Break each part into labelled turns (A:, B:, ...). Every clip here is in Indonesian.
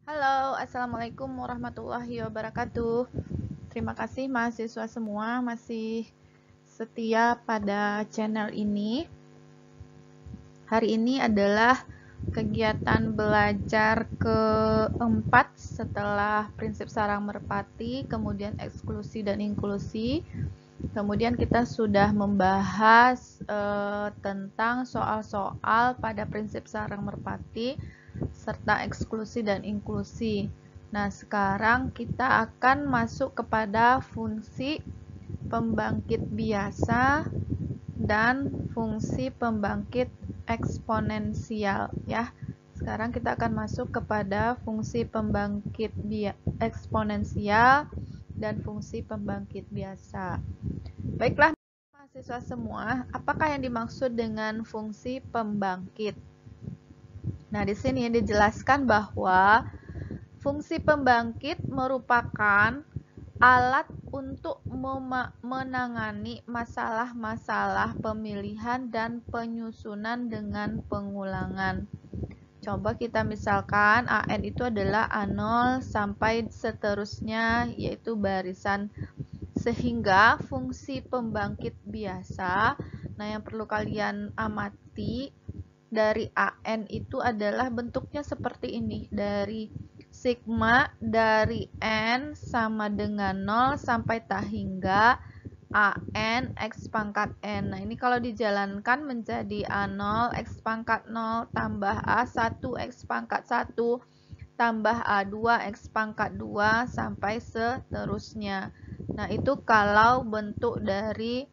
A: Halo, Assalamualaikum warahmatullahi wabarakatuh. Terima kasih mahasiswa semua masih setia pada channel ini. Hari ini adalah kegiatan belajar keempat setelah prinsip sarang merpati, kemudian eksklusi dan inklusi. Kemudian kita sudah membahas tentang soal-soal pada prinsip sarang merpati serta eksklusi dan inklusi. Nah, sekarang kita akan masuk kepada fungsi pembangkit biasa dan fungsi pembangkit eksponensial ya. Sekarang kita akan masuk kepada fungsi pembangkit eksponensial dan fungsi pembangkit biasa. Baiklah mahasiswa semua, apakah yang dimaksud dengan fungsi pembangkit? Nah, di sini dijelaskan bahwa fungsi pembangkit merupakan alat untuk menangani masalah-masalah pemilihan dan penyusunan dengan pengulangan. Coba kita misalkan AN itu adalah A0 sampai seterusnya, yaitu barisan. Sehingga fungsi pembangkit biasa, nah yang perlu kalian amati dari AN itu adalah bentuknya seperti ini. Dari sigma dari N sama dengan 0 sampai tak hingga AN X pangkat N. Nah, ini kalau dijalankan menjadi A0 X pangkat 0 tambah A1 X pangkat 1 tambah A2 X pangkat 2 sampai seterusnya. Nah, itu kalau bentuk dari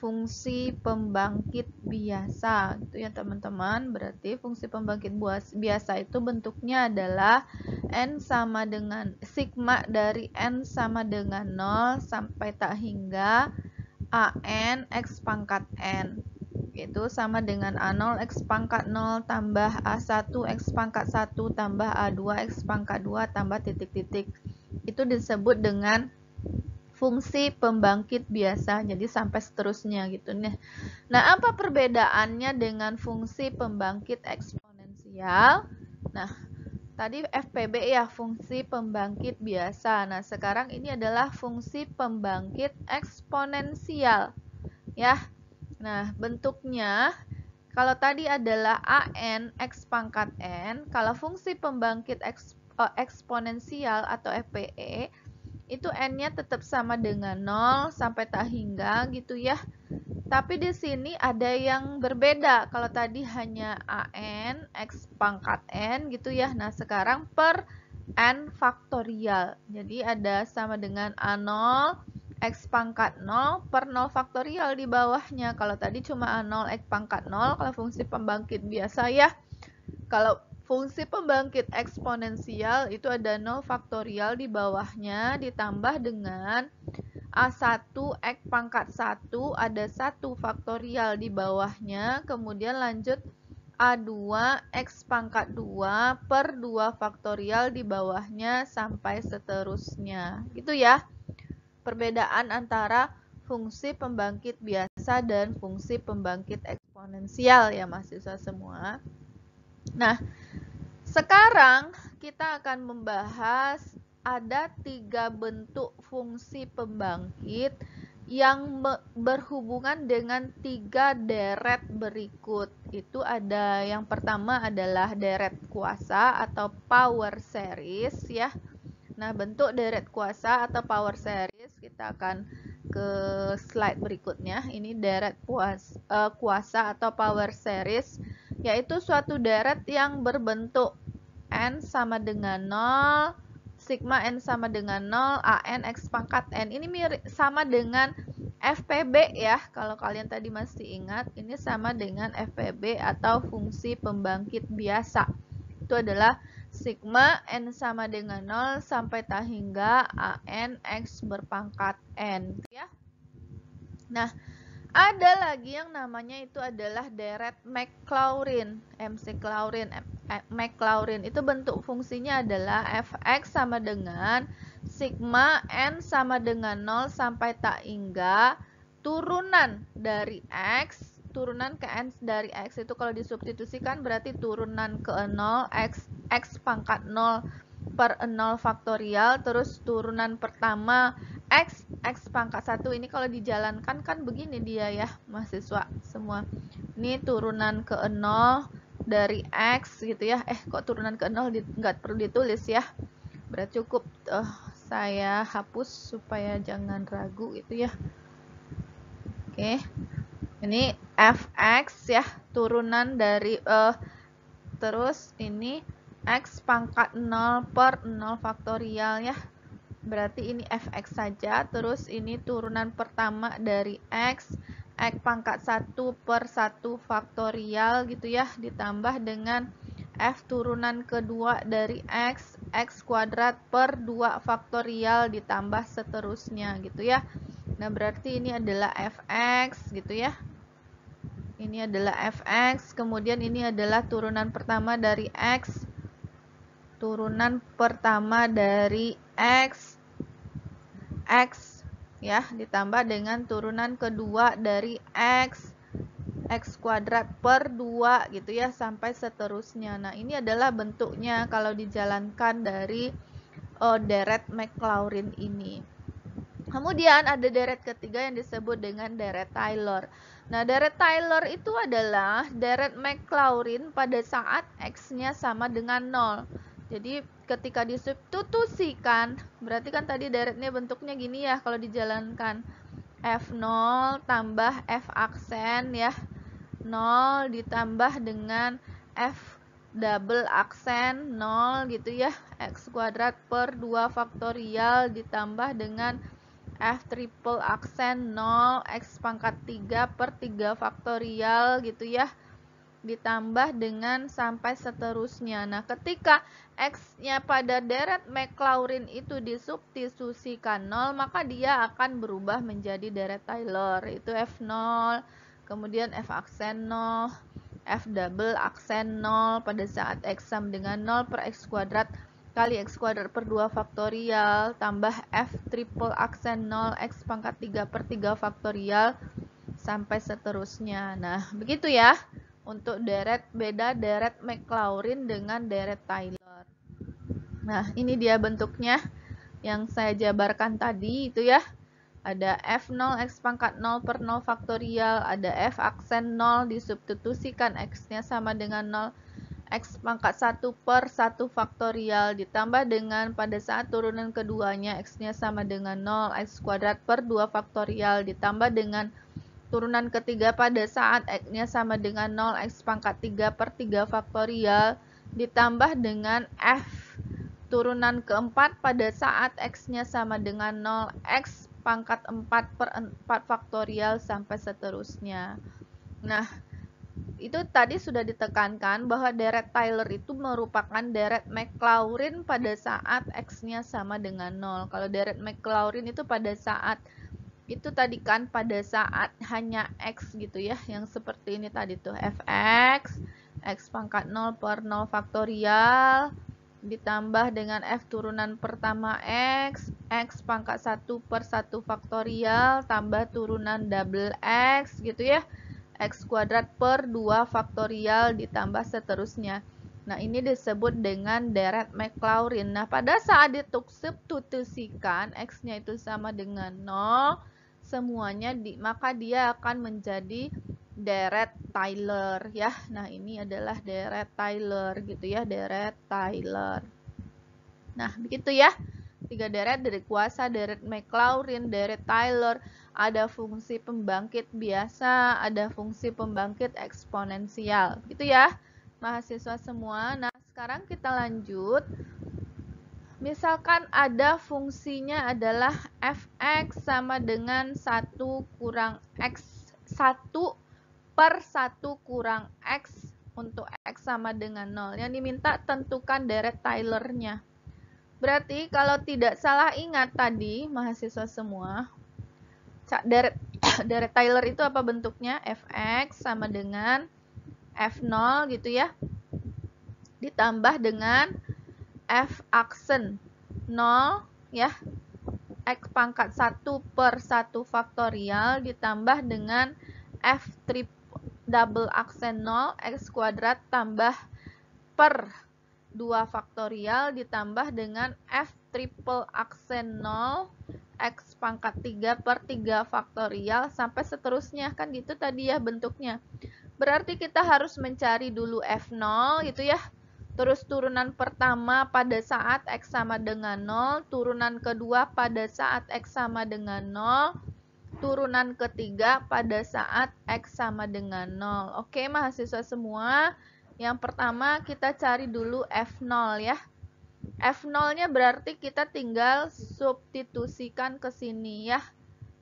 A: fungsi pembangkit biasa gitu ya teman-teman. Berarti fungsi pembangkit biasa itu bentuknya adalah N sama dengan sigma dari N sama dengan 0 sampai tak hingga AN X pangkat N. Itu sama dengan A0 X pangkat 0 tambah A1 X pangkat 1 tambah A2 X pangkat 2 tambah titik-titik. Itu disebut dengan fungsi pembangkit biasa, jadi sampai seterusnya gitu nih. Nah, apa perbedaannya dengan fungsi pembangkit eksponensial? Nah, tadi FPB ya, fungsi pembangkit biasa. Nah, sekarang ini adalah fungsi pembangkit eksponensial ya. Nah, bentuknya kalau tadi adalah AN X pangkat N, kalau fungsi pembangkit eksponensial atau FPE itu N-nya tetap sama dengan 0 sampai tak hingga gitu ya. Tapi di sini ada yang berbeda. Kalau tadi hanya AN X pangkat N gitu ya. Nah, sekarang per N faktorial. Jadi ada sama dengan A0 X pangkat 0 per 0 faktorial di bawahnya. Kalau tadi cuma A0 X pangkat 0 kalau fungsi pembangkit biasa ya. Kalau fungsi pembangkit eksponensial itu ada 0 faktorial di bawahnya ditambah dengan A1 X pangkat 1 ada 1 faktorial di bawahnya, kemudian lanjut A2 X pangkat 2 per 2 faktorial di bawahnya sampai seterusnya. Gitu ya. Perbedaan antara fungsi pembangkit biasa dan fungsi pembangkit eksponensial ya mahasiswa semua. Nah, sekarang kita akan membahas ada 3 bentuk fungsi pembangkit yang berhubungan dengan 3 deret berikut. Itu ada yang pertama adalah deret kuasa atau power series ya. Nah, bentuk deret kuasa atau power series kita akan ke slide berikutnya. Ini deret kuasa atau power series, yaitu suatu deret yang berbentuk N sama dengan 0, sigma N sama dengan 0, AN X pangkat N. Ini mirip sama dengan FPB ya. Kalau kalian tadi masih ingat, ini sama dengan FPB atau fungsi pembangkit biasa. Itu adalah sigma N sama dengan 0 sampai tak hingga AN X berpangkat N ya. Nah, ada lagi yang namanya itu adalah deret Maclaurin, Maclaurin itu bentuk fungsinya adalah fx sama dengan sigma n sama dengan 0 sampai tak hingga turunan dari x, turunan ke n dari x itu kalau disubstitusikan berarti turunan ke 0 x pangkat 0 per 0 faktorial, terus turunan pertama X pangkat 1. Ini kalau dijalankan kan begini dia ya mahasiswa semua. Ini turunan ke 0 dari X gitu ya. Kok turunan ke 0 nggak perlu ditulis ya. Berarti cukup saya hapus supaya jangan ragu gitu ya. Oke. Ini fx ya, turunan dari terus ini X pangkat 0 per 0 faktorial ya. Berarti ini fx saja. Terus ini turunan pertama dari X pangkat 1 per 1 faktorial gitu ya. Ditambah dengan F turunan kedua dari X kuadrat per 2 faktorial ditambah seterusnya gitu ya. Nah berarti ini adalah fx gitu ya. Ini adalah fx, kemudian ini adalah turunan pertama dari X, turunan pertama dari X ya, ditambah dengan turunan kedua dari X kuadrat per 2 gitu ya, sampai seterusnya. Nah ini adalah bentuknya kalau dijalankan dari deret Maclaurin ini. Kemudian ada deret ketiga yang disebut dengan deret Taylor. Nah, deret Taylor itu adalah deret Maclaurin pada saat X-nya sama dengan 0. Jadi, ketika disubstitusikan, berarti kan tadi deretnya bentuknya gini ya kalau dijalankan. F0 tambah F aksen ya. 0 ditambah dengan F double aksen 0 gitu ya. X kuadrat per 2 faktorial ditambah dengan F triple aksen 0 X pangkat 3 per 3 faktorial gitu ya, ditambah dengan sampai seterusnya. Nah ketika X-nya pada deret Maclaurin itu disubstitusikan 0, maka dia akan berubah menjadi deret Taylor, itu F0, kemudian F aksen 0, F double aksen 0 pada saat X sama dengan 0 per X kuadrat kali X kuadrat per 2 faktorial tambah F triple aksen 0 X pangkat 3 per 3 faktorial sampai seterusnya. Nah begitu ya untuk deret, beda deret Maclaurin dengan deret Taylor. Nah ini dia bentuknya yang saya jabarkan tadi itu ya. Ada F0 X pangkat 0 per 0 faktorial, ada F aksen 0 disubstitusikan X-nya sama dengan 0 X pangkat 1 per 1 faktorial ditambah dengan pada saat turunan keduanya X-nya sama dengan 0 X kuadrat per 2 faktorial ditambah dengan turunan ketiga pada saat X-nya sama dengan 0 X pangkat 3 per 3 faktorial ditambah dengan F turunan keempat pada saat X-nya sama dengan 0 X pangkat 4 per 4 faktorial sampai seterusnya. Nah itu tadi sudah ditekankan bahwa deret Taylor itu merupakan deret Maclaurin pada saat X-nya sama dengan 0. Kalau deret Maclaurin itu pada saat itu tadi kan pada saat hanya X gitu ya, yang seperti ini tadi tuh fx X pangkat 0 per 0 faktorial ditambah dengan F turunan pertama X pangkat 1 per 1 faktorial tambah turunan double X gitu ya, X kuadrat per 2 faktorial ditambah seterusnya. Nah ini disebut dengan deret Maclaurin. Nah pada saat disubstitusikan X-nya itu sama dengan 0 semuanya, maka dia akan menjadi deret Taylor ya. Nah ini adalah deret Taylor gitu ya, deret Taylor. Nah begitu ya, 3 deret dari kuasa, deret Maclaurin, deret Taylor. Ada fungsi pembangkit biasa, ada fungsi pembangkit eksponensial gitu ya mahasiswa semua. Nah sekarang kita lanjut. Misalkan ada fungsinya adalah fx sama dengan 1 kurang x, 1 per 1 kurang x untuk x sama dengan 0. Yang diminta tentukan deret Taylor-nya. Berarti kalau tidak salah ingat tadi mahasiswa semua, deret Taylor itu apa bentuknya? Fx sama dengan F0 gitu ya, ditambah dengan F aksen 0 ya, X pangkat 1 per 1 faktorial ditambah dengan F triple double aksen 0 X kuadrat tambah per 2 faktorial ditambah dengan F triple aksen 0 X pangkat 3 per 3 faktorial sampai seterusnya. Kan gitu tadi ya bentuknya. Berarti kita harus mencari dulu F0 gitu ya. Terus turunan pertama pada saat X sama dengan 0, turunan kedua pada saat X sama dengan 0, turunan ketiga pada saat X sama dengan 0. Oke mahasiswa semua, yang pertama kita cari dulu F0 ya. F0-nya berarti kita tinggal substitusikan ke sini ya.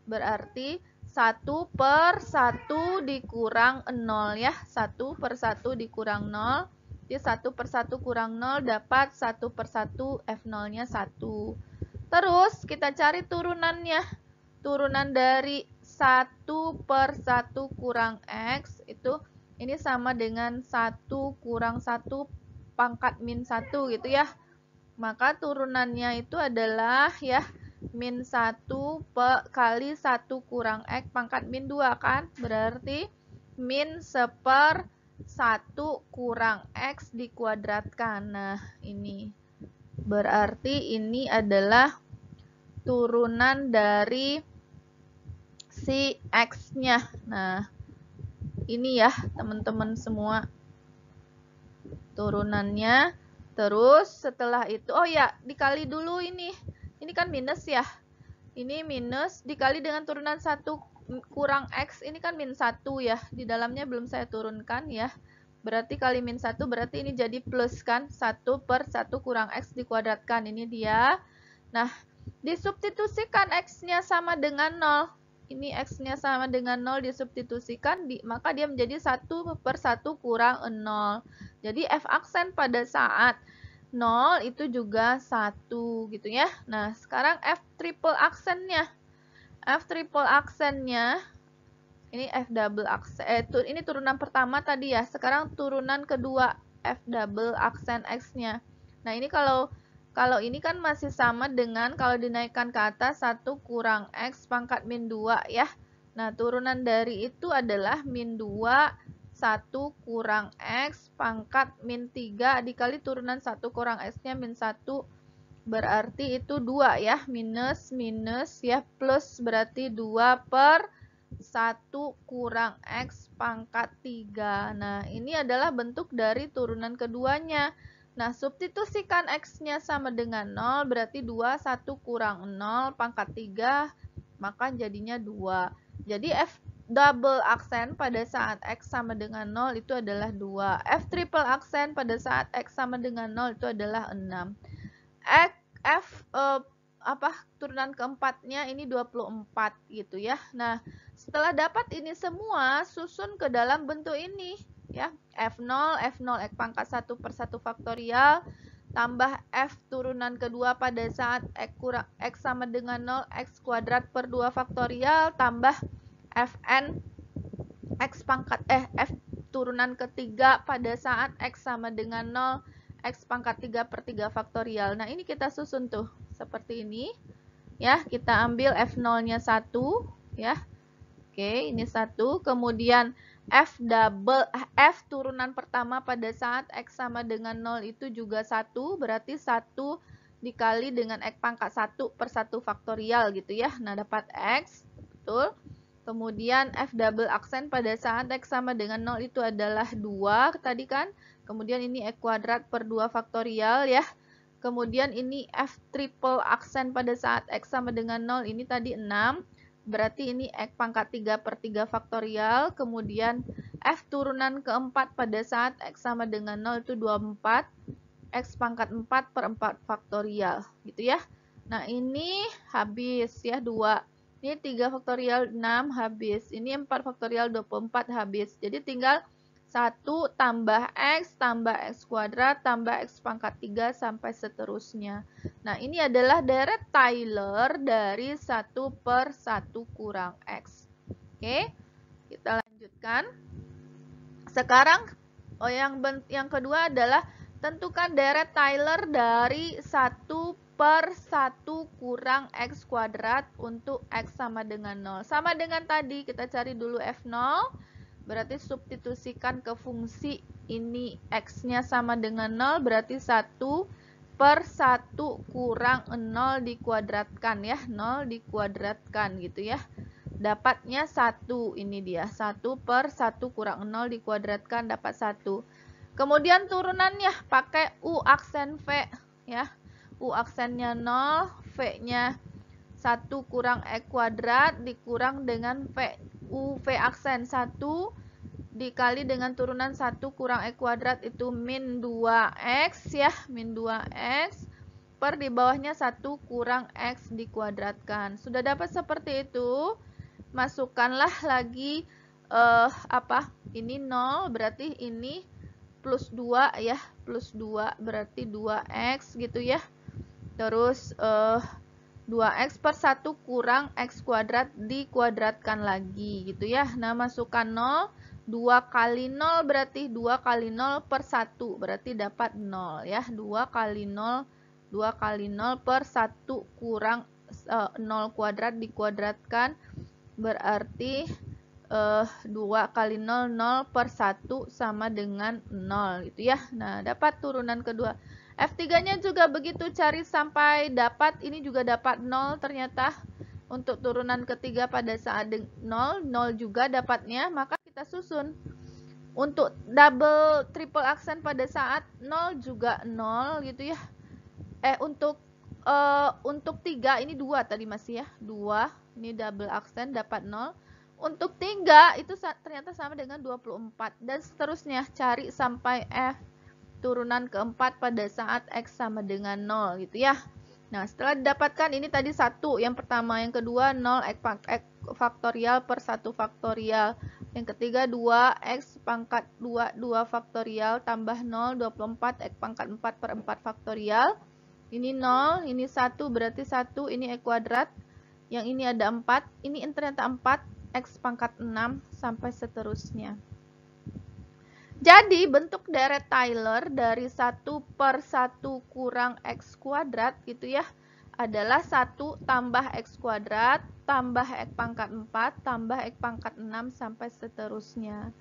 A: Berarti 1 per 1 dikurang 0 ya. 1 per 1 dikurang 0. Jadi 1 per 1 kurang 0 dapat 1 per 1 F0-nya 1. Terus kita cari turunannya. Turunan dari 1 per 1 kurang X itu ini sama dengan 1 kurang 1 pangkat min 1 gitu ya. Maka turunannya itu adalah ya min 1 kali 1 kurang X pangkat min 2 kan. Berarti min 1/1 kurang X dikuadratkan. Nah ini. Berarti ini adalah turunan dari si X-nya. Nah ini ya teman-teman semua turunannya. Terus setelah itu, oh ya dikali dulu ini kan minus ya, ini minus dikali dengan turunan 1 kurang X, ini kan min 1 ya, di dalamnya belum saya turunkan ya, berarti kali min 1 berarti ini jadi plus kan, 1 per 1 kurang X dikuadratkan, ini dia. Nah disubstitusikan X-nya sama dengan 0, ini X-nya sama dengan 0 disubstitusikan, maka dia menjadi 1 per 1 kurang 0. Jadi F aksen pada saat 0 itu juga 1 gitu ya. Nah sekarang F triple aksennya. F triple aksennya, ini F double aksen, ini turunan pertama tadi ya. Sekarang turunan kedua F double aksen X-nya. Nah ini kalau ini kan masih sama dengan kalau dinaikkan ke atas 1 kurang X pangkat min 2 ya. Nah turunan dari itu adalah min 2 1 kurang X pangkat min 3 dikali turunan 1 kurang X-nya min 1. Berarti itu 2 ya. Minus minus ya. Plus berarti 2 per 1 kurang X pangkat 3. Nah ini adalah bentuk dari turunan keduanya. Nah, substitusikan X-nya sama dengan 0, berarti 2, 1 kurang 0, pangkat 3, maka jadinya 2. Jadi F double aksen pada saat X sama dengan 0 itu adalah 2. F triple aksen pada saat X sama dengan 0 itu adalah 6. Turunan keempatnya ini 24 gitu ya. Nah, setelah dapat ini semua, susun ke dalam bentuk ini. Ya, F0 X pangkat 1 per 1 faktorial tambah F turunan kedua pada saat X sama dengan 0 X kuadrat per 2 faktorial tambah Fn X pangkat F turunan ketiga pada saat X sama dengan 0 X pangkat 3 per 3 faktorial. Nah ini kita susun tuh seperti ini ya, kita ambil F0 nya 1 ya. Oke, ini 1, kemudian F turunan pertama pada saat X sama dengan 0 itu juga 1, berarti 1 dikali dengan X pangkat 1 per 1 faktorial gitu ya. Nah, dapat X, betul. Kemudian F double aksen pada saat X sama dengan 0 itu adalah 2 tadi kan. Kemudian ini X kuadrat per 2 faktorial ya. Kemudian ini F triple aksen pada saat X sama dengan 0 ini tadi 6. Berarti ini X pangkat 3 per 3 faktorial. Kemudian F turunan keempat pada saat X sama dengan 0 itu 24. X pangkat 4 per 4 faktorial. Gitu ya. Nah ini habis ya 2. Ini 3 faktorial 6 habis. Ini 4 faktorial 24 habis. Jadi tinggal 1 tambah X kuadrat tambah X pangkat 3 sampai seterusnya. Nah ini adalah deret Taylor dari 1 per 1 kurang X. Oke, kita lanjutkan. Sekarang yang kedua adalah tentukan deret Taylor dari 1 per 1 kurang X kuadrat untuk X sama dengan 0. Sama dengan tadi, kita cari dulu F0. Berarti substitusikan ke fungsi ini X-nya sama dengan 0, berarti 1/1 kurang 0 dikuadratkan ya. 0 dikuadratkan gitu ya. Dapatnya 1, ini dia. 1/1 kurang 0 dikuadratkan dapat 1. Kemudian turunannya pakai U aksen V ya. U aksennya 0, V-nya 1 kurang X kuadrat dikurang dengan V. U V aksen 1 dikali dengan turunan 1 kurang X kuadrat itu min 2X ya. Min 2X per di bawahnya 1 kurang X dikuadratkan. Sudah dapat seperti itu. Masukkanlah lagi ini 0 berarti ini plus 2 ya, plus 2 berarti 2x gitu ya. Terus 2x per 1 kurang x kuadrat dikuadratkan lagi gitu ya. Nah, masukkan 0, 2 kali 0 berarti 2 kali 0 per 1 berarti dapat 0 ya. 2 kali 0 per 1 kurang 0 kuadrat dikuadratkan berarti 2 kali 0, 0 per 1 sama dengan 0 gitu ya. Nah, dapat turunan kedua. F3-nya juga begitu, cari sampai dapat, ini juga dapat 0 ternyata. Untuk turunan ketiga pada saat 0, 0 juga dapatnya, maka kita susun. Untuk double triple aksen pada saat 0 juga 0 gitu ya. Untuk 3 ini 2 tadi masih ya. 2, ini double aksen dapat 0. Untuk 3 itu ternyata sama dengan 24 dan seterusnya, cari sampai F turunan keempat pada saat X sama dengan 0 gitu ya. Nah, setelah didapatkan ini tadi 1 yang pertama, yang kedua 0 X faktorial per 1 faktorial, yang ketiga 2X pangkat 2 faktorial tambah 0 24 X pangkat 4 per 4 faktorial. Ini 0, ini 1 berarti 1, ini X kuadrat, yang ini ada 4, ini ternyata 4 X pangkat 6 sampai seterusnya. Jadi bentuk deret Taylor dari 1/1 kurang X kuadrat gitu ya adalah 1 tambah X kuadrat tambah X pangkat 4 tambah X pangkat 6 sampai seterusnya.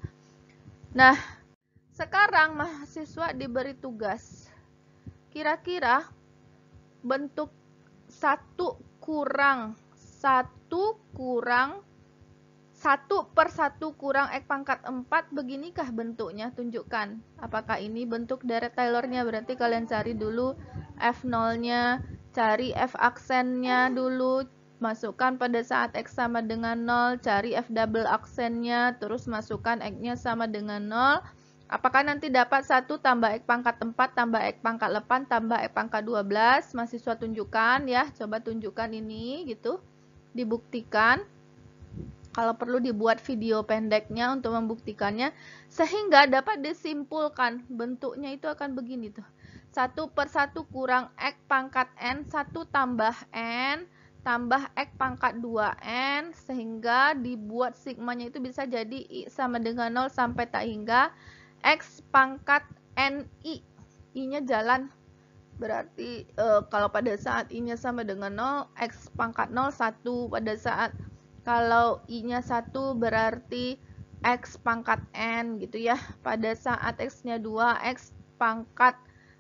A: Nah, sekarang mahasiswa diberi tugas. Kira-kira bentuk 1 kurang 1/1 kurang X pangkat 4 beginikah bentuknya? Tunjukkan. Apakah ini bentuk deret Taylor-nya? Berarti kalian cari dulu F0-nya, cari F aksennya dulu, masukkan pada saat X sama dengan 0, cari F double aksennya, terus masukkan X-nya sama dengan 0. Apakah nanti dapat 1 tambah X pangkat 4 tambah X pangkat 8 tambah X pangkat 12? Mahasiswa tunjukkan ya, coba tunjukkan ini gitu, dibuktikan. Kalau perlu dibuat video pendeknya untuk membuktikannya, sehingga dapat disimpulkan bentuknya itu akan begini tuh. 1/1 kurang X pangkat N, 1 tambah N, tambah X pangkat 2N, sehingga dibuat sigmanya itu bisa jadi I sama dengan 0 sampai tak hingga X pangkat NI. I-nya jalan. Berarti kalau pada saat I-nya sama dengan 0, X pangkat 0, 1 pada saat kalau I-nya 1 berarti X pangkat N gitu ya. Pada saat X-nya 2, X pangkat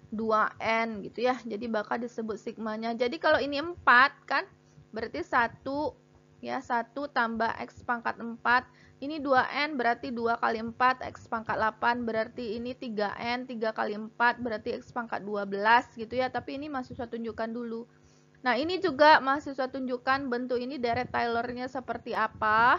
A: 2N gitu ya. Jadi bakal disebut sigmanya. Jadi kalau ini 4 kan, berarti 1 ya, 1 tambah X pangkat 4. Ini 2N berarti 2 kali 4, X pangkat 8 berarti ini 3N, 3 kali 4 berarti X pangkat 12 gitu ya. Tapi ini mahasiswa tunjukkan dulu. Nah, ini juga mahasiswa tunjukkan bentuk ini deret Taylor-nya seperti apa.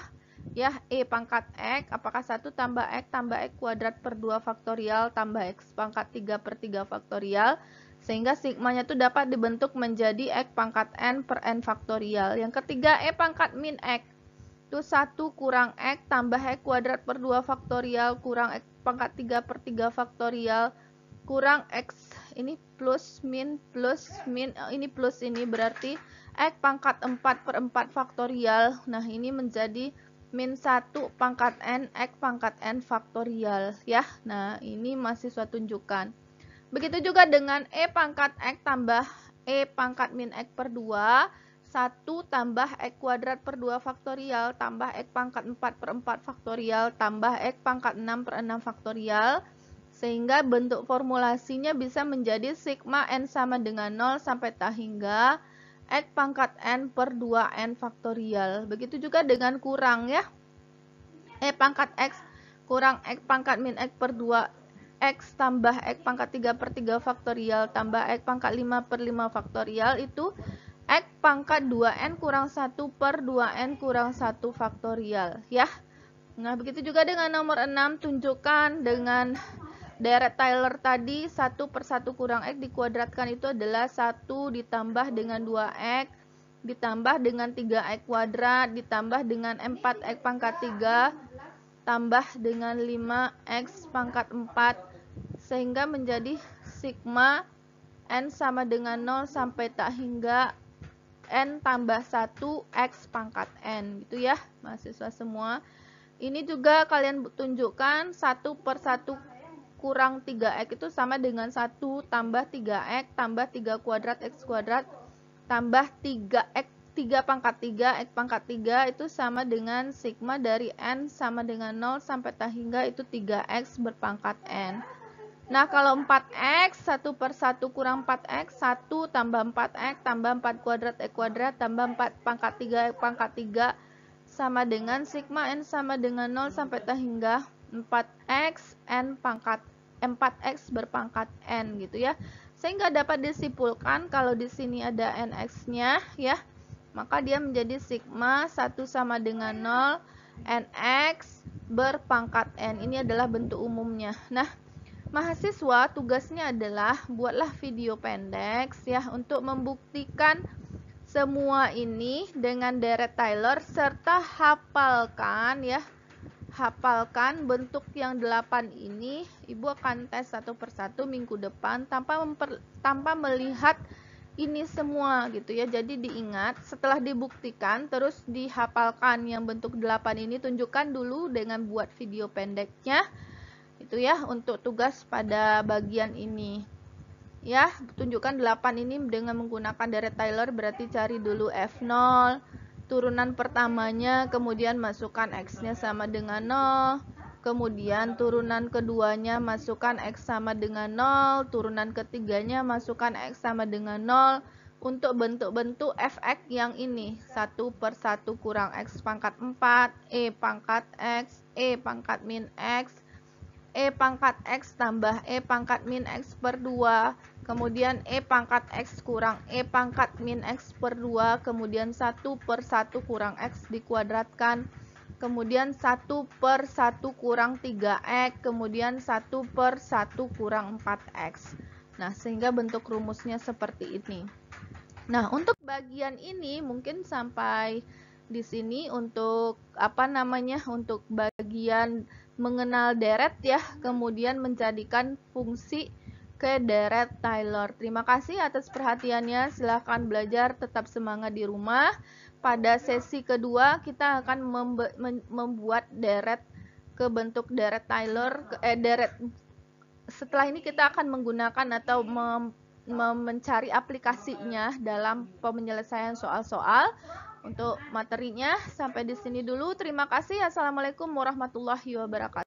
A: Ya, E pangkat X, apakah 1 tambah X kuadrat per 2 faktorial tambah X pangkat 3 per 3 faktorial. Sehingga sigmanya itu dapat dibentuk menjadi X pangkat N per N faktorial. Yang ketiga, E pangkat min X. Itu 1 kurang X tambah X kuadrat per 2 faktorial kurang X pangkat 3 per 3 faktorial kurang X, ini plus min, ini plus ini berarti X pangkat 4 per 4 faktorial. Nah, ini menjadi min 1 pangkat N, X pangkat N faktorial ya. Nah, ini mahasiswa tunjukkan. Begitu juga dengan E pangkat X tambah E pangkat min X per 2 1 tambah X kuadrat per 2 faktorial tambah X pangkat 4 per 4 faktorial tambah X pangkat 6 per 6 faktorial, sehingga bentuk formulasinya bisa menjadi sigma N sama dengan 0 sampai tak hingga X pangkat N per 2N faktorial. Begitu juga dengan kurang ya. E pangkat X kurang X pangkat min X per 2 X tambah X pangkat 3 per 3 faktorial tambah X pangkat 5 per 5 faktorial itu X pangkat 2N kurang 1 per 2N kurang 1 faktorial ya. Nah, begitu juga dengan nomor 6, tunjukkan dengan deret Taylor tadi 1 per 1 kurang X dikuadratkan itu adalah 1 ditambah dengan 2X ditambah dengan 3X kuadrat ditambah dengan 4X pangkat 3 tambah dengan 5X pangkat 4 sehingga menjadi sigma N sama dengan 0 sampai tak hingga N tambah 1 X pangkat N gitu ya mahasiswa semua. Ini juga kalian tunjukkan 1 per 1 kurang 3X itu sama dengan 1 tambah 3X tambah 3 kuadrat X kuadrat tambah 3X 3 pangkat 3 X pangkat 3 itu sama dengan sigma dari N sama dengan 0 sampai tak hingga itu 3X berpangkat N. Nah, kalau 4X, 1 per 1 kurang 4X, 1 tambah 4X tambah 4 kuadrat X kuadrat tambah 4 pangkat 3 X pangkat 3 sama dengan sigma N sama dengan 0 sampai tak hingga 4X N pangkat 4X berpangkat N gitu ya. Sehingga dapat disimpulkan kalau di sini ada NX-nya ya, maka dia menjadi sigma 1 sama dengan 0 NX berpangkat N. Ini adalah bentuk umumnya. Nah, mahasiswa tugasnya adalah buatlah video pendek ya untuk membuktikan semua ini dengan deret Taylor serta hafalkan ya. Hafalkan bentuk yang 8 ini. Ibu akan tes satu persatu minggu depan tanpa melihat ini semua gitu ya. Jadi diingat setelah dibuktikan terus dihafalkan yang bentuk 8 ini, tunjukkan dulu dengan buat video pendeknya. Itu ya untuk tugas pada bagian ini ya. Tunjukkan 8 ini dengan menggunakan deret Taylor, berarti cari dulu F0 turunan pertamanya, kemudian masukkan X nya sama dengan 0, kemudian turunan keduanya masukkan X sama dengan 0, turunan ketiganya masukkan X sama dengan 0. Untuk bentuk-bentuk fx yang ini 1 per 1 kurang X pangkat 4 E pangkat X E pangkat min X E pangkat X tambah E pangkat min X per 2, kemudian E pangkat X kurang E pangkat min X per 2, kemudian 1 per 1 kurang X dikuadratkan, kemudian 1 per 1 kurang 3X, kemudian 1 per 1 kurang 4X. Nah, sehingga bentuk rumusnya seperti ini. Nah, untuk bagian ini mungkin sampai di sini untuk untuk bagian mengenal deret ya, kemudian menjadikan fungsi ke deret Taylor. Terima kasih atas perhatiannya. Silahkan belajar, tetap semangat di rumah. Pada sesi kedua kita akan membuat deret ke bentuk deret Taylor. Setelah ini kita akan menggunakan atau mencari aplikasinya dalam penyelesaian soal-soal. Untuk materinya sampai di sini dulu. Terima kasih. Assalamualaikum warahmatullahi wabarakatuh.